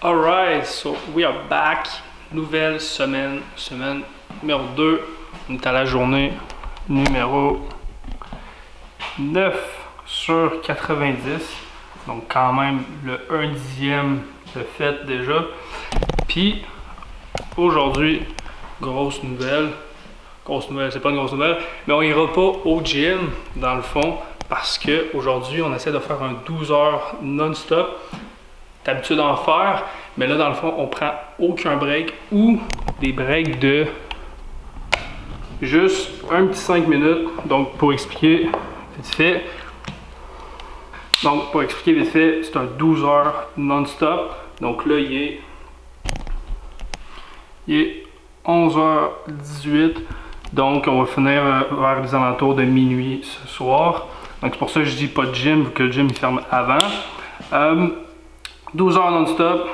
Alright, so we are back. Nouvelle semaine, semaine numéro 2. On est à la journée numéro 9 sur 90. Donc quand même le 1/10 de fait déjà. Puis aujourd'hui, grosse nouvelle. Grosse nouvelle, c'est pas une grosse nouvelle, mais on ira pas au gym dans le fond parce que aujourd'hui on essaie de faire un 12 heures non-stop. T'as l'habitude d'en faire, mais là dans le fond on prend aucun break ou des breaks de juste un petit 5 minutes. Donc pour expliquer vite fait, c'est un 12 heures non-stop. Donc là il est 11h18. Donc on va finir vers les alentours de minuit ce soir. Donc c'est pour ça que je dis pas de gym, vu que le gym il ferme avant. 12 heures non-stop,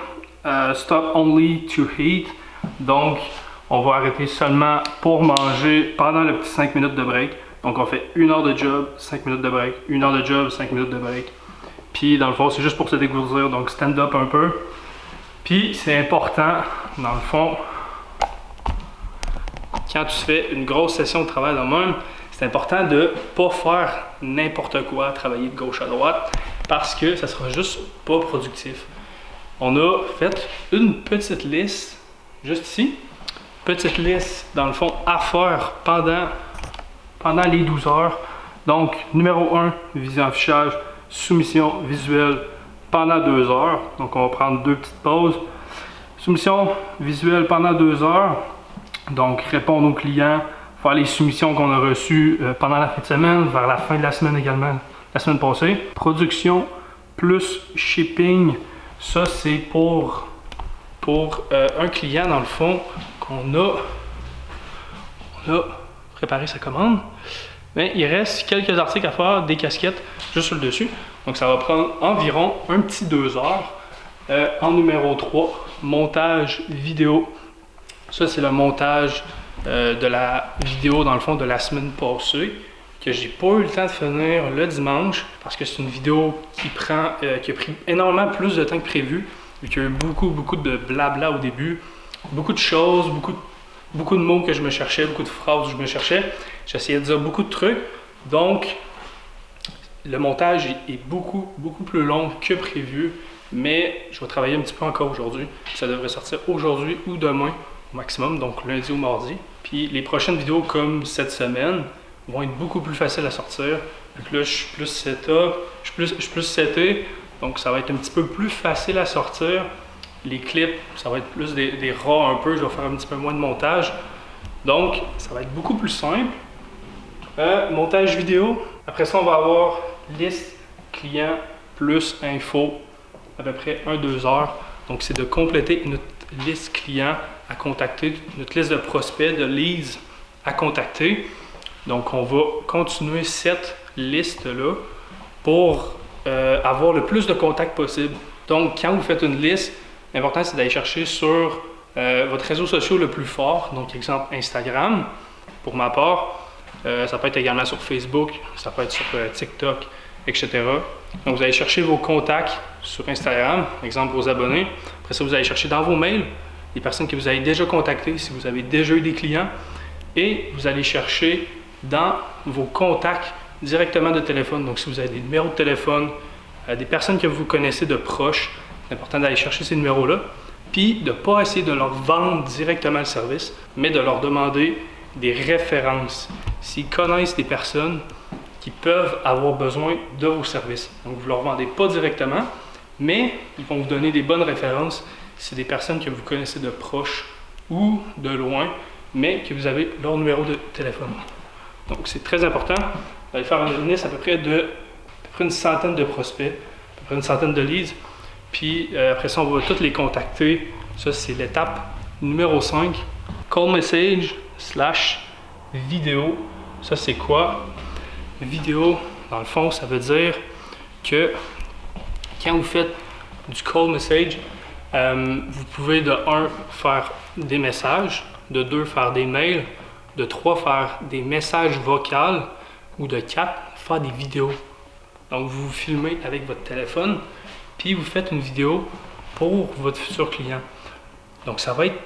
stop only to eat. Donc on va arrêter seulement pour manger pendant le petit 5 minutes de break. Donc on fait 1 heure de job, 5 minutes de break, 1 heure de job, 5 minutes de break. Puis dans le fond c'est juste pour se dégourdir, donc stand up un peu. Puis c'est important, dans le fond, quand tu fais une grosse session de travail de même, c'est important de ne pas faire n'importe quoi, travailler de gauche à droite, parce que ça sera juste pas productif. On a fait une petite liste, juste ici, petite liste dans le fond à faire pendant les 12 heures. Donc, numéro 1, vision affichage, soumission visuelle pendant 2 heures. Donc, on va prendre 2 petites pauses. Soumission visuelle pendant 2 heures. Donc, répondre aux clients, faire les soumissions qu'on a reçues pendant la fin de semaine, vers la fin de la semaine également, la semaine passée. Production plus shipping, ça c'est pour un client dans le fond qu'on a préparé sa commande. Mais il reste quelques articles à faire, des casquettes juste sur le dessus. Donc ça va prendre environ un petit 2 heures. En numéro 3, montage vidéo. Ça c'est le montage de la vidéo dans le fond de la semaine passée, que j'ai pas eu le temps de finir le dimanche parce que c'est une vidéo qui a pris énormément plus de temps que prévu, vu qu'il y a eu beaucoup de blabla au début, beaucoup de choses, beaucoup de mots que je me cherchais, beaucoup de phrases que je me cherchais. J'essayais de dire beaucoup de trucs, donc le montage est beaucoup plus long que prévu, mais je vais travailler un petit peu encore aujourd'hui. Ça devrait sortir aujourd'hui ou demain au maximum, donc lundi ou mardi. Puis les prochaines vidéos comme cette semaine vont être beaucoup plus faciles à sortir. Donc là, je suis plus setup, je suis plus seté, donc ça va être un petit peu plus facile à sortir. Les clips, ça va être plus des raws un peu, je vais faire un petit peu moins de montage. Donc, ça va être beaucoup plus simple. Montage vidéo. Après ça, on va avoir liste client plus info, à peu près 1-2 heures. Donc, c'est de compléter notre liste client à contacter, notre liste de prospects, de leads à contacter. Donc, on va continuer cette liste-là pour avoir le plus de contacts possible. Donc, quand vous faites une liste, l'important, c'est d'aller chercher sur votre réseau social le plus fort. Donc, exemple, Instagram, pour ma part. Ça peut être également sur Facebook, ça peut être sur TikTok, etc. Donc, vous allez chercher vos contacts sur Instagram, exemple vos abonnés. Après ça, vous allez chercher dans vos mails les personnes que vous avez déjà contactées, si vous avez déjà eu des clients. Et vous allez chercher dans vos contacts directement de téléphone. Donc, si vous avez des numéros de téléphone, des personnes que vous connaissez de proches, c'est important d'aller chercher ces numéros-là. Puis, de ne pas essayer de leur vendre directement le service, mais de leur demander des références. S'ils connaissent des personnes qui peuvent avoir besoin de vos services. Donc, vous ne leur vendez pas directement, mais ils vont vous donner des bonnes références. C'est des personnes que vous connaissez de proches ou de loin, mais que vous avez leur numéro de téléphone. Donc, c'est très important d'aller faire une liste à peu près une centaine de prospects, à peu près une centaine de leads. Puis, après ça, on va tous les contacter. Ça, c'est l'étape numéro 5. Call message / vidéo. Ça, c'est quoi? Vidéo, dans le fond, ça veut dire que quand vous faites du call message, vous pouvez de 1 faire des messages, de 2 faire des mails, de 3 faire des messages vocaux ou de 4 faire des vidéos. Donc vous vous filmez avec votre téléphone, puis vous faites une vidéo pour votre futur client. Donc ça va être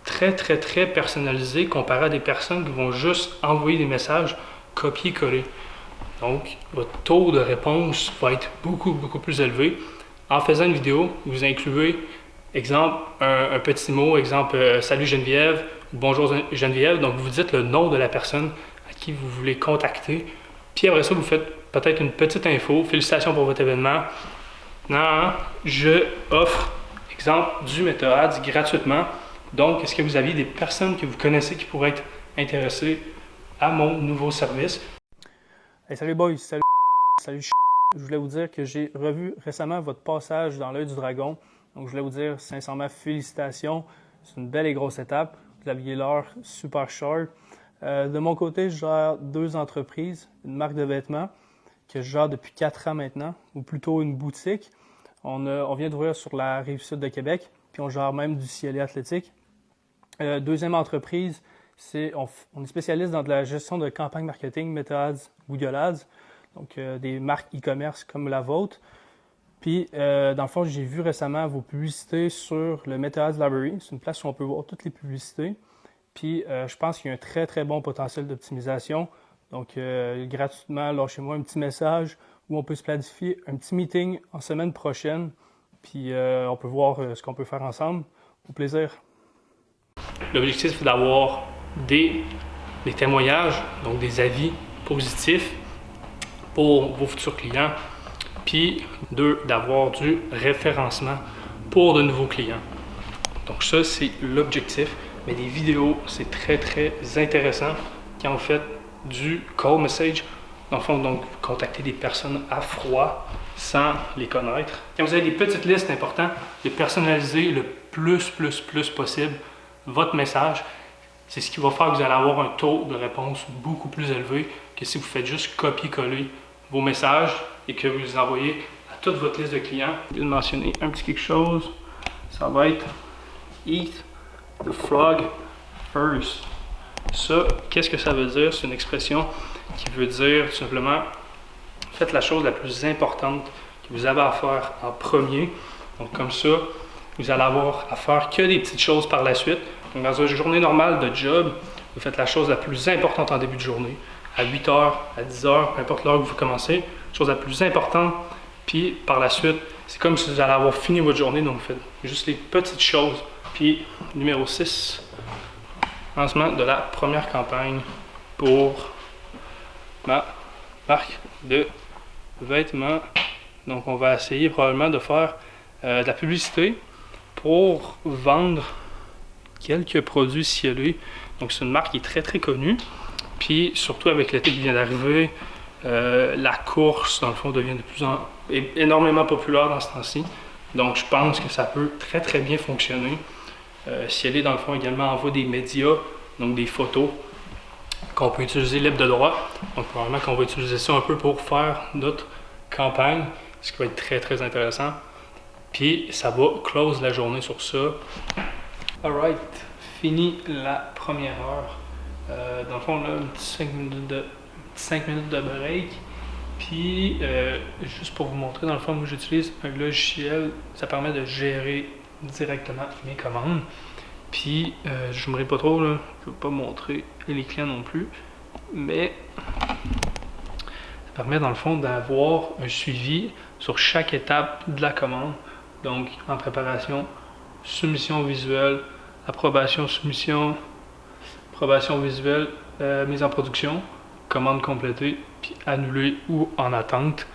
très personnalisé comparé à des personnes qui vont juste envoyer des messages copier-coller. Donc votre taux de réponse va être beaucoup plus élevé. En faisant une vidéo, vous incluez, exemple, un petit mot, exemple, salut Geneviève, bonjour Geneviève. Donc vous dites le nom de la personne à qui vous voulez contacter. Puis après ça, vous faites peut-être une petite info. Félicitations pour votre événement. Non, je offre, exemple, du MetaAds gratuitement. Donc, est-ce que vous aviez des personnes que vous connaissez qui pourraient être intéressées à mon nouveau service? Hey, salut boys, salut. Je voulais vous dire que j'ai revu récemment votre passage dans l'œil du dragon. Donc, je voulais vous dire sincèrement félicitations. C'est une belle et grosse étape. Vous aviez l'heure super short. De mon côté, je gère 2 entreprises, une marque de vêtements que je gère depuis 4 ans maintenant, ou plutôt une boutique. On vient d'ouvrir sur la Rive-Sud de Québec, puis on gère même du CLA athlétique. Deuxième entreprise, on est spécialiste dans de la gestion de campagnes marketing, MetaAds, Google Ads, donc des marques e-commerce comme la vôtre. Puis, dans le fond, j'ai vu récemment vos publicités sur le MetaAds Library. C'est une place où on peut voir toutes les publicités. Puis, je pense qu'il y a un très bon potentiel d'optimisation. Donc, gratuitement, lâchez-moi un petit message où on peut se planifier un petit meeting en semaine prochaine. Puis, on peut voir ce qu'on peut faire ensemble. Au plaisir. L'objectif, c'est d'avoir des témoignages, donc des avis positifs pour vos futurs clients. Puis, 2, d'avoir du référencement pour de nouveaux clients. Donc ça, c'est l'objectif. Mais les vidéos, c'est très intéressant quand vous faites du call message. Dans le fond, donc, contacter des personnes à froid sans les connaître. Quand vous avez des petites listes, importantes, de personnaliser le plus possible votre message. C'est ce qui va faire que vous allez avoir un taux de réponse beaucoup plus élevé que si vous faites juste copier-coller vos messages et que vous les envoyez à toute votre liste de clients. Je vais mentionner un petit quelque chose. Ça va être Eat the frog first. Ça, qu'est-ce que ça veut dire? C'est une expression qui veut dire tout simplement faites la chose la plus importante que vous avez à faire en premier. Donc comme ça, vous allez avoir à faire que des petites choses par la suite. Donc dans une journée normale de job, vous faites la chose la plus importante en début de journée. À 8 h, à 10 h, peu importe l'heure que vous commencez, chose la plus importante. Puis par la suite, c'est comme si vous allez avoir fini votre journée, donc vous faites juste les petites choses. Puis numéro 6, lancement de la première campagne pour ma marque de vêtements. Donc on va essayer probablement de faire de la publicité pour vendre quelques produits cielés. Donc c'est une marque qui est très connue. Puis surtout avec l'été qui vient d'arriver, la course dans le fond devient énormément populaire dans ce temps-ci. Donc je pense que ça peut très bien fonctionner. Cielé dans le fond également envoie des médias, donc des photos qu'on peut utiliser libre de droit. Donc probablement qu'on va utiliser ça un peu pour faire notre campagne, ce qui va être très intéressant. Puis ça va close la journée sur ça. Alright, fini la première heure. Dans le fond, là, un petit 5 minutes de break. Puis, juste pour vous montrer, dans le fond, moi j'utilise un logiciel, ça permet de gérer directement mes commandes. Puis, je ne m'aimerais pas trop, là, je ne vais pas montrer les clients non plus, mais ça permet dans le fond d'avoir un suivi sur chaque étape de la commande. Donc, en préparation, soumission visuelle, approbation, soumission, approbation visuelle, mise en production, commande complétée, puis annulée ou en attente.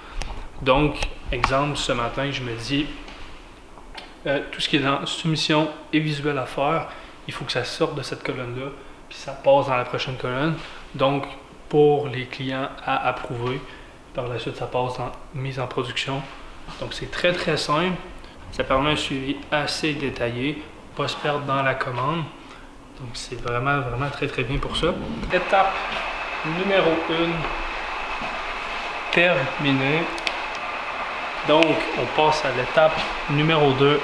Donc, exemple, ce matin, je me dis, tout ce qui est dans soumission et visuel à faire, il faut que ça sorte de cette colonne-là, puis ça passe dans la prochaine colonne. Donc, pour les clients à approuver, par la suite, ça passe dans mise en production. Donc, c'est très simple. Ça permet un suivi assez détaillé, pas se perdre dans la commande. Donc, c'est vraiment très bien pour ça. Étape numéro 1, terminée. Donc, on passe à l'étape numéro 2,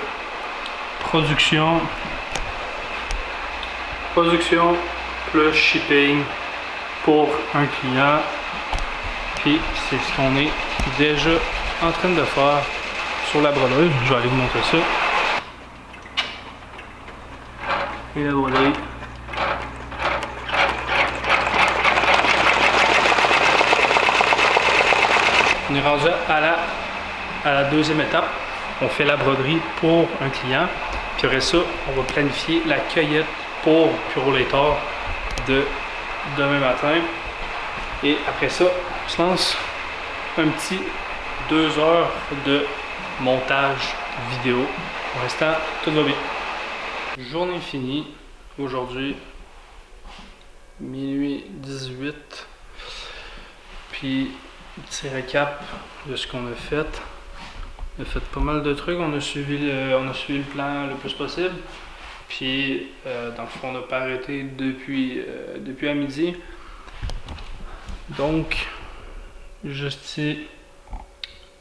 production. Production plus shipping pour un client. Puis, c'est ce qu'on est déjà en train de faire sur la brodeuse. Je vais aller vous montrer ça. Et la broderie. On est rendu à la deuxième étape. On fait la broderie pour un client. Puis après ça, on va planifier la cueillette pour Purolator de demain matin. Et après ça, on se lance un petit 2 heures de montage vidéo. Pour l'instant, tout va bien. Journée finie. Aujourd'hui, minuit 18. Puis, petit récap de ce qu'on a fait. On a fait pas mal de trucs. On a suivi le plan le plus possible. Puis, dans le fond, on n'a pas arrêté depuis à midi. Donc, juste ici,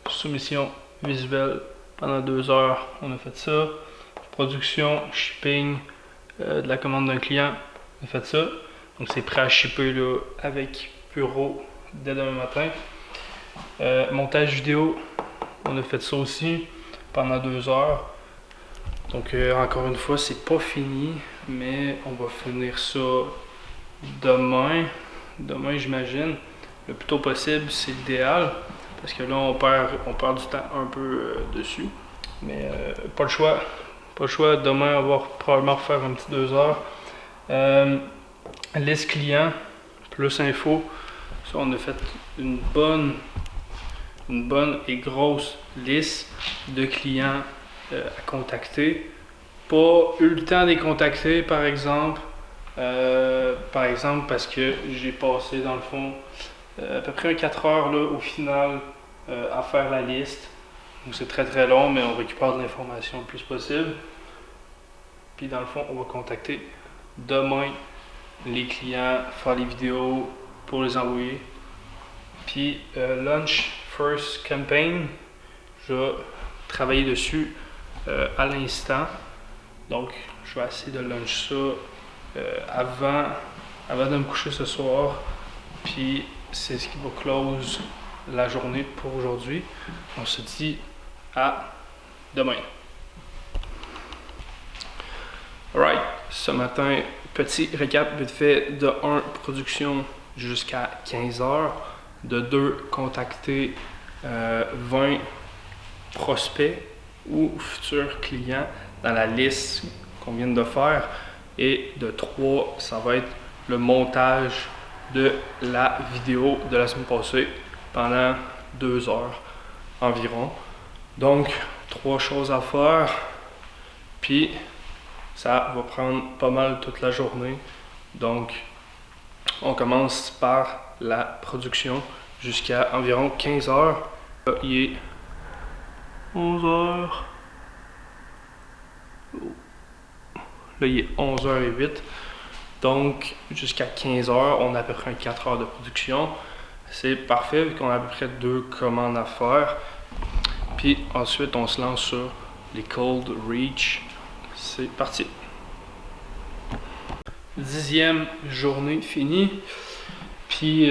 soumission visuelle pendant 2 heures. On a fait ça. Production, shipping, de la commande d'un client. On a fait ça. Donc, c'est prêt à shipper là, avec Puro dès demain matin. Montage vidéo, on a fait ça aussi pendant 2 heures. Donc encore une fois, c'est pas fini, mais on va finir ça demain. Demain, j'imagine. Le plus tôt possible, c'est l'idéal. Parce que là, on perd du temps un peu dessus. Mais pas le choix. Pas le choix. Demain, on va probablement refaire un petit 2 heures. Liste client, plus info. Ça, on a fait une bonne et grosse liste de clients à contacter. Pas eu le temps de les contacter, par exemple. Parce que j'ai passé, dans le fond, à peu près 4 heures là, au final à faire la liste. Donc c'est très très long, mais on récupère de l'information le plus possible. Puis dans le fond, on va contacter demain les clients, faire les vidéos pour les envoyer. Puis Launch First Campaign, je vais travailler dessus à l'instant. Donc je vais essayer de launch ça avant de me coucher ce soir. Puis c'est ce qui va close la journée pour aujourd'hui. On se dit à demain. Alright, ce matin, petit récap vite fait de 1, production jusqu'à 15 heures, de 2, contacter 20 prospects ou futurs clients dans la liste qu'on vient de faire, et de 3, ça va être le montage de la vidéo de la semaine passée pendant 2 heures environ. Donc 3 choses à faire, puis ça va prendre pas mal toute la journée. Donc on commence par la production jusqu'à environ 15 heures. Là, il est 11 heures. Là, il est 11h08. Donc, jusqu'à 15 heures, on a à peu près 4 heures de production. C'est parfait, vu qu'on a à peu près 2 commandes à faire. Puis ensuite, on se lance sur les Cold Reach. C'est parti. 10e journée finie. Puis,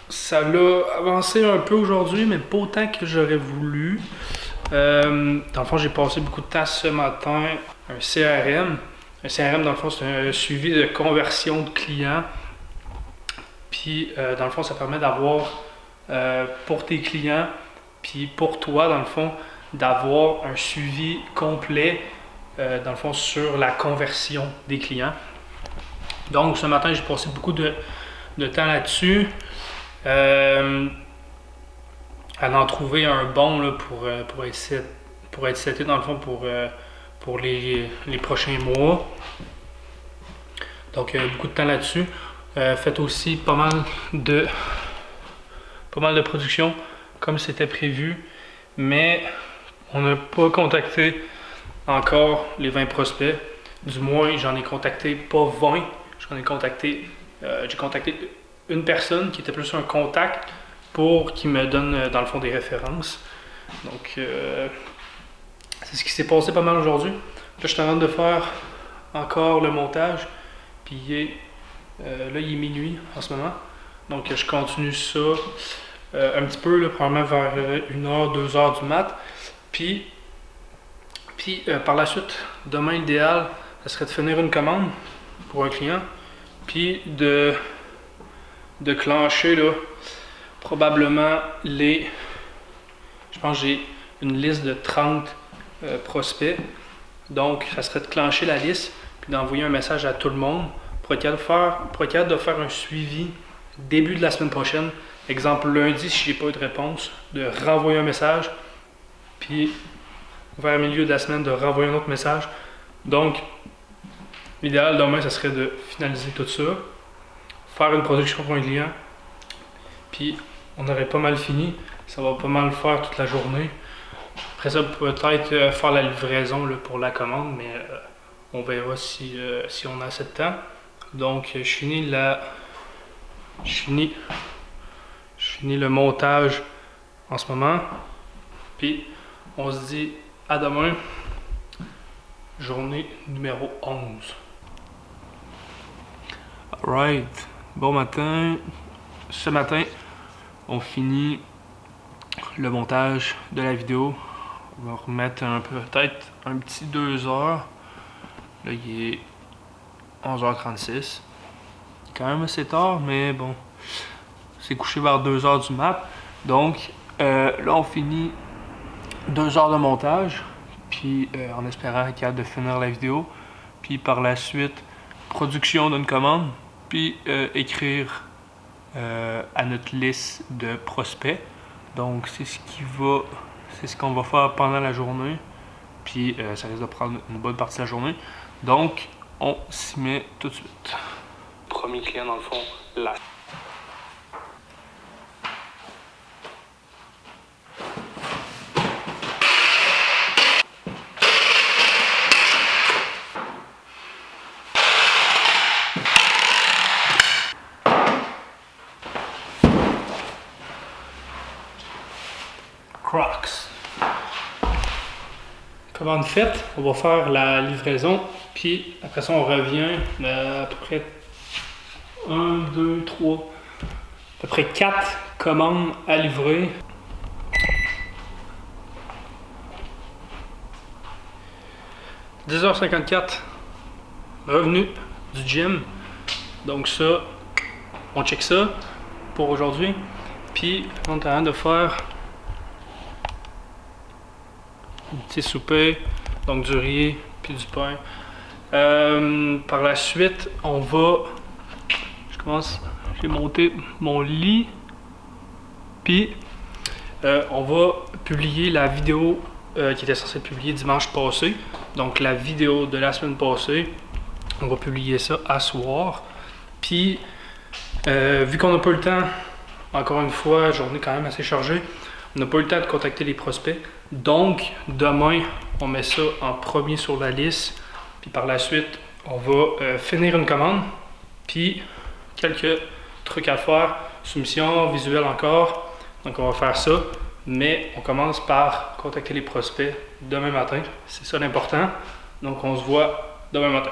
ça l'a avancé un peu aujourd'hui, mais pas autant que j'aurais voulu. Dans le fond, j'ai passé beaucoup de temps ce matin. Un CRM. Un CRM, dans le fond, c'est un suivi de conversion de clients. Puis, dans le fond, ça permet d'avoir, pour tes clients, puis pour toi, dans le fond, d'avoir un suivi complet, dans le fond, sur la conversion des clients. Donc, ce matin, j'ai passé beaucoup de temps là-dessus. À en trouver un bon là, pour être seté, dans le fond, pour les prochains mois. Donc beaucoup de temps là-dessus. Faites aussi pas mal de production comme c'était prévu, mais on n'a pas contacté encore les 20 prospects. Du moins, j'en ai contacté pas 20, j'ai contacté une personne qui était plus un contact pour qu'il me donne dans le fond des références. Donc c'est ce qui s'est passé pas mal aujourd'hui. Là, je suis en train de faire encore le montage. Puis là, il est minuit en ce moment. Donc je continue ça un petit peu, là, probablement vers 1h, 2h du mat. Puis par la suite, demain, l'idéal, ça serait de finir une commande pour un client, puis de clencher là, probablement les... Je pense que j'ai une liste de 30 prospects. Donc, ça serait de clencher la liste, puis d'envoyer un message à tout le monde pour être capable de faire un suivi début de la semaine prochaine. Exemple, lundi, si j'ai pas eu de réponse, de renvoyer un message, puis vers le milieu de la semaine, de renvoyer un autre message. Donc, l'idéal demain, ça serait de finaliser tout ça, faire une production pour un client, puis on aurait pas mal fini. Ça va pas mal faire toute la journée. Après ça, peut-être faire la livraison là, pour la commande, mais on verra si on a assez de temps. Donc, je finis le montage en ce moment. Puis, on se dit à demain, journée numéro 11. Alright, bon matin. Ce matin, on finit le montage de la vidéo. On va remettre peut-être un petit 2 heures. Là, il est 11h36. Quand même assez tard, mais bon, c'est couché vers 2 heures du mat. Donc, là, on finit 2 heures de montage, puis en espérant être capable de finir la vidéo. Puis par la suite, production d'une commande, puis écrire à notre liste de prospects. Donc, c'est ce qu'on va faire pendant la journée. Puis, ça risque de prendre une bonne partie de la journée. Donc, on s'y met tout de suite. Premier client, dans le fond, là. Crocs. Commande faite, on va faire la livraison, puis après ça on revient à peu près 1, 2, 3, à peu près 4 commandes à livrer. « 10h54, revenu du gym. Donc ça, on check ça pour aujourd'hui. Puis on est en train de faire un petit souper, donc du riz puis du pain. Par la suite, on va... J'ai monté mon lit, puis on va publier la vidéo qui était censée être publiée dimanche passé. Donc la vidéo de la semaine passée, on va publier ça à soir. Puis vu qu'on n'a pas eu le temps, encore une fois, journée quand même assez chargée, on n'a pas eu le temps de contacter les prospects. Donc demain, on met ça en premier sur la liste. Puis par la suite, on va finir une commande. Puis quelques trucs à faire, soumission visuelle encore. Donc on va faire ça. Mais on commence par contacter les prospects demain matin. C'est ça l'important. Donc on se voit demain matin.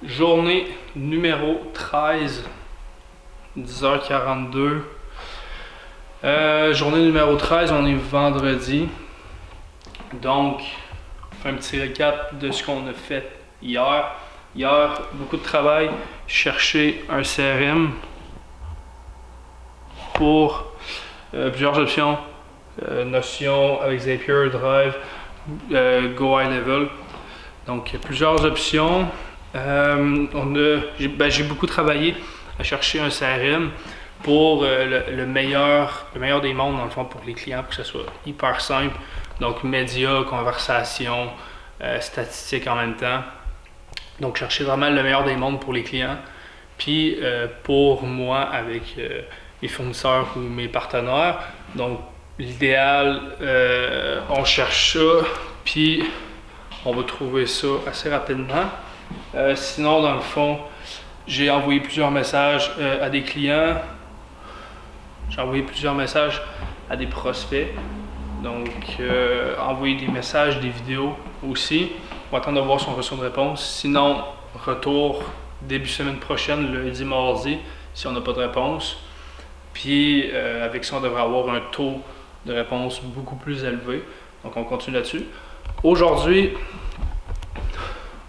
Journée numéro 13, 10h42. Journée numéro 13, on est vendredi. Donc, on fait un petit récap de ce qu'on a fait hier. Hier, beaucoup de travail, chercher un CRM pour plusieurs options. Notion avec Zapier, Drive, Go High Level. Donc, plusieurs options. J'ai beaucoup travaillé à chercher un CRM pour le meilleur des mondes, dans le fond, pour les clients, pour que ce soit hyper simple. Donc, médias, conversation, statistiques en même temps. Donc, chercher vraiment le meilleur des mondes pour les clients. Puis, pour moi, avec mes fournisseurs ou mes partenaires. Donc, l'idéal, on cherche ça, puis on va trouver ça assez rapidement. Sinon, dans le fond, j'ai envoyé plusieurs messages à des clients. J'ai envoyé plusieurs messages à des prospects. Donc, envoyer des messages, des vidéos aussi. On va attendre de voir si on reçoit une réponse. Sinon, retour début semaine prochaine, lundi, mardi, si on n'a pas de réponse. Puis, avec ça, on devrait avoir un taux de réponse beaucoup plus élevé. Donc, on continue là-dessus. Aujourd'hui,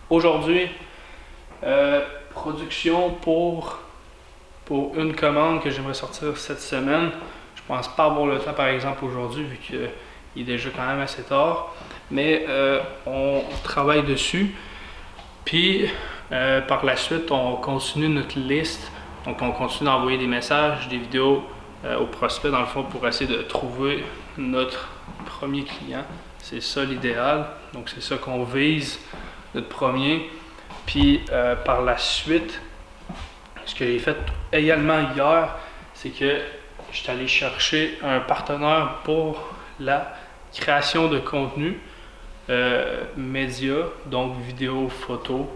Aujourd'hui, production pour une commande que j'aimerais sortir cette semaine. Je pense pas avoir le temps par exemple aujourd'hui vu qu'il est déjà quand même assez tard. Mais on travaille dessus. Puis par la suite, on continue notre liste. Donc on continue d'envoyer des messages, des vidéos aux prospects dans le fond pour essayer de trouver notre premier client. C'est ça l'idéal. Donc c'est ça qu'on vise, notre premier. Puis par la suite, ce que j'ai fait également hier, c'est que je suis allé chercher un partenaire pour la création de contenu média, donc vidéo, photo,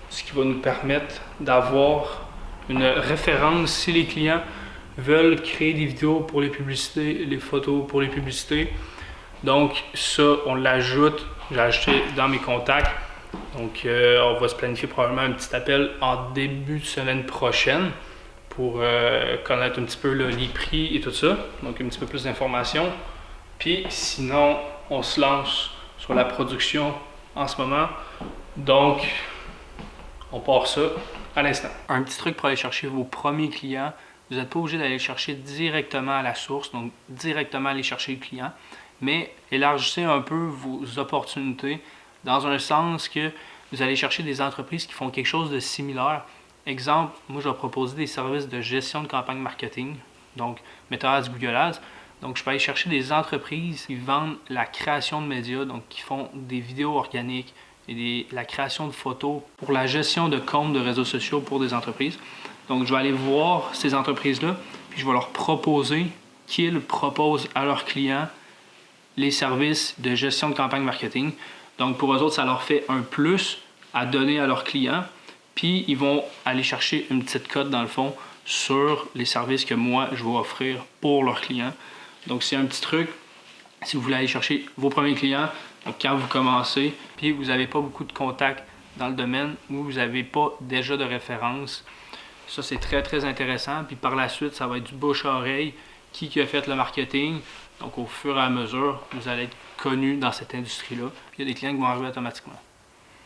ce qui va nous permettre d'avoir une référence si les clients veulent créer des vidéos pour les publicités, les photos pour les publicités. Donc ça, on l'ajoute, j'ai ajouté dans mes contacts. Donc on va se planifier probablement un petit appel en début de semaine prochaine pour connaître un petit peu les prix et tout ça. Donc un petit peu plus d'informations. Puis sinon, on se lance sur la production en ce moment. Donc on part ça à l'instant. Un petit truc pour aller chercher vos premiers clients. Vous n'êtes pas obligé d'aller chercher directement à la source, donc directement aller chercher le client, mais élargissez un peu vos opportunités dans un sens que vous allez chercher des entreprises qui font quelque chose de similaire. Exemple, moi je vais proposer des services de gestion de campagne marketing, donc Meta Ads, Google Ads. Donc je peux aller chercher des entreprises qui vendent la création de médias, donc qui font des vidéos organiques et la création de photos pour la gestion de comptes de réseaux sociaux pour des entreprises. Donc je vais aller voir ces entreprises-là, puis je vais leur proposer qu'ils proposent à leurs clients les services de gestion de campagne marketing. Donc pour eux autres, ça leur fait un plus à donner à leurs clients. Puis ils vont aller chercher une petite cote dans le fond sur les services que moi je vais offrir pour leurs clients. Donc c'est un petit truc si vous voulez aller chercher vos premiers clients. Donc quand vous commencez, puis vous n'avez pas beaucoup de contacts dans le domaine ou vous n'avez pas déjà de référence. Ça c'est très très intéressant. Puis par la suite, ça va être du bouche à oreille. Qui a fait le marketing? Donc au fur et à mesure, vous allez être connu dans cette industrie-là. Il y a des clients qui vont arriver automatiquement.